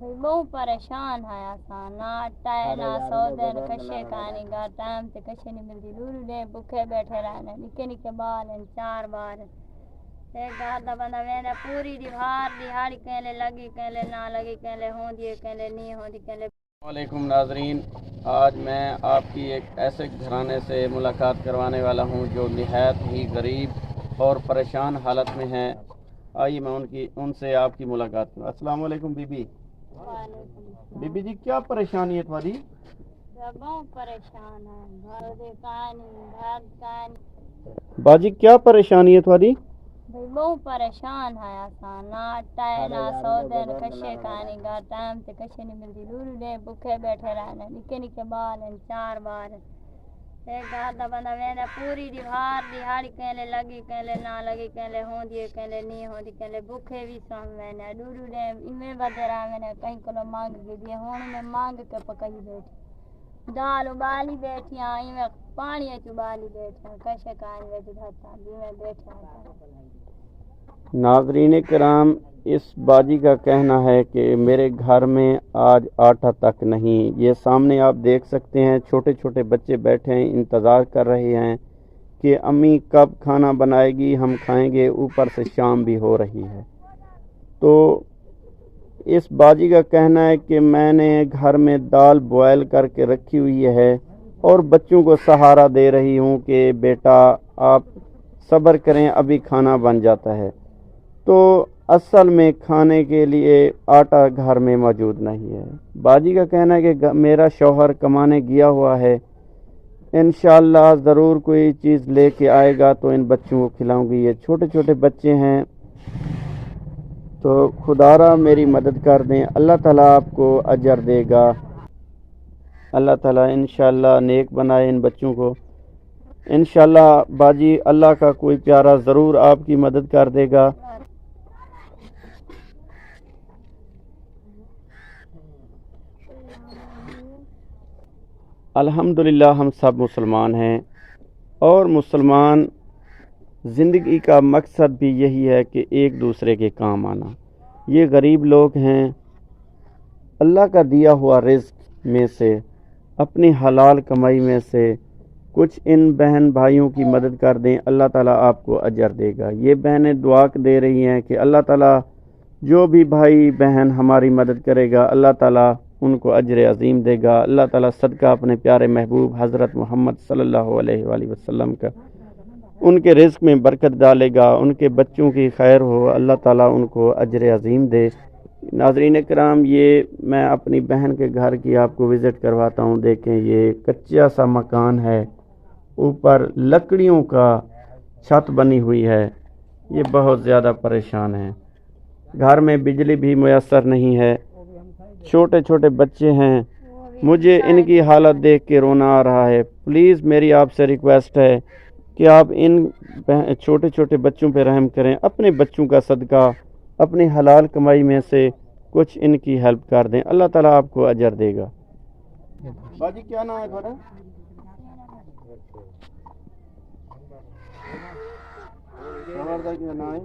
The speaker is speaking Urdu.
بھئی بہت پریشان ہے آسان نہ ٹائم نہ سو دن کشے کہانی گا ٹائم تے کشے نہیں ملتی دور دے بکھے بیٹھے رہنے نکے نکے بال ہیں 4 بار ایک گھر دا بندہ میں پوری دیوار دیہاڑی کہلے لگی کہلے نہ لگی کہلے ہوں دیے کہلے نہیں ہوں دی کہلے. السلام علیکم ناظرین، آج میں آپ کی ایک ایسے گھرانے سے ملاقات کروانے والا ہوں جو نہایت ہی غریب اور پریشان حالت میں ہیں. آئیے میں ان سے آپ کی ملاقات کروں. السلام علیکم بی بی. بی بی جی کیا پریشانی ہے تمہاری؟ بہت پریشان ہے باجی کیا پریشانی ہے تمہاری؟ بھئی بہت پریشان ہے آسان نہ ٹائم نہ سو دن کشے کہانی گا ٹائم تے کشے نہیں ملتی دور دے بکھے بیٹھے رہنے نکے نکے بال ہیں 4 بار ایک گھر دا بندہ میں پوری دیوار دیہاڑی کہلے لگی کہلے نہ لگی کہلے ہوں دیے کہلے نہیں ہوں دی کہلے بکھے بھی سام میں دور دے انہیں بدے رہا میں کہیں کلو مانگ کے دیے ہوں میں مانگ کے پکائی بیٹھی دال ابالی بیٹھیاں میں پانی ابالی بیٹھیاں کشے کہانی بیٹھی گھتا دی میں بیٹھا. ناظرین کرام، اس باجی کا کہنا ہے کہ میرے گھر میں آج آٹا تک نہیں. یہ سامنے آپ دیکھ سکتے ہیں چھوٹے چھوٹے بچے بیٹھے ہیں، انتظار کر رہے ہیں کہ امی کب کھانا بنائے گی ہم کھائیں گے. اوپر سے شام بھی ہو رہی ہے. تو اس باجی کا کہنا ہے کہ میں نے گھر میں دال بوائل کر کے رکھی ہوئی ہے اور بچوں کو سہارا دے رہی ہوں کہ بیٹا آپ صبر کریں ابھی کھانا بن جاتا ہے. تو اصل میں کھانے کے لیے آٹا گھر میں موجود نہیں ہے. باجی کا کہنا ہے کہ میرا شوہر کمانے گیا ہوا ہے، انشاءاللہ ضرور کوئی چیز لے کے آئے گا تو ان بچوں کو کھلاؤں گی. یہ چھوٹے چھوٹے بچے ہیں تو خدا را میری مدد کر دیں. اللہ تعالیٰ آپ کو اجر دے گا. اللہ تعالیٰ انشاءاللہ نیک بنائے ان بچوں کو. انشاءاللہ باجی اللہ کا کوئی پیارا ضرور آپ کی مدد کر دے گا. الحمدللہ ہم سب مسلمان ہیں اور مسلمان زندگی کا مقصد بھی یہی ہے کہ ایک دوسرے کے کام آنا. یہ غریب لوگ ہیں، اللہ کا دیا ہوا رزق میں سے اپنی حلال کمائی میں سے کچھ ان بہن بھائیوں کی مدد کر دیں. اللہ تعالیٰ آپ کو اجر دے گا. یہ بہنیں دعا دے رہی ہیں کہ اللہ تعالیٰ جو بھی بھائی بہن ہماری مدد کرے گا اللہ تعالیٰ ان کو اجر عظیم دے گا. اللہ تعالیٰ صدقہ اپنے پیارے محبوب حضرت محمد صلی اللہ علیہ وآلہ وسلم کا ان کے رزق میں برکت ڈالے گا. ان کے بچوں کی خیر ہو، اللہ تعالیٰ ان کو اجر عظیم دے. ناظرین کرام، یہ میں اپنی بہن کے گھر کی آپ کو وزٹ کرواتا ہوں. دیکھیں یہ کچا سا مکان ہے، اوپر لکڑیوں کا چھت بنی ہوئی ہے. یہ بہت زیادہ پریشان ہیں. گھر میں بجلی بھی میسر نہیں ہے. چھوٹے چھوٹے بچے ہیں. مجھے ان کی حالت دیکھ کے رونا آ رہا ہے. پلیز میری آپ سے ریکویسٹ ہے کہ آپ ان چھوٹے چھوٹے بچوں پہ رحم کریں. اپنے بچوں کا صدقہ اپنی حلال کمائی میں سے کچھ ان کی ہیلپ کر دیں. اللہ تعالیٰ آپ کو اجر دے گا. باجی کیا نام ہے تمہارا؟ کیا نام ہے؟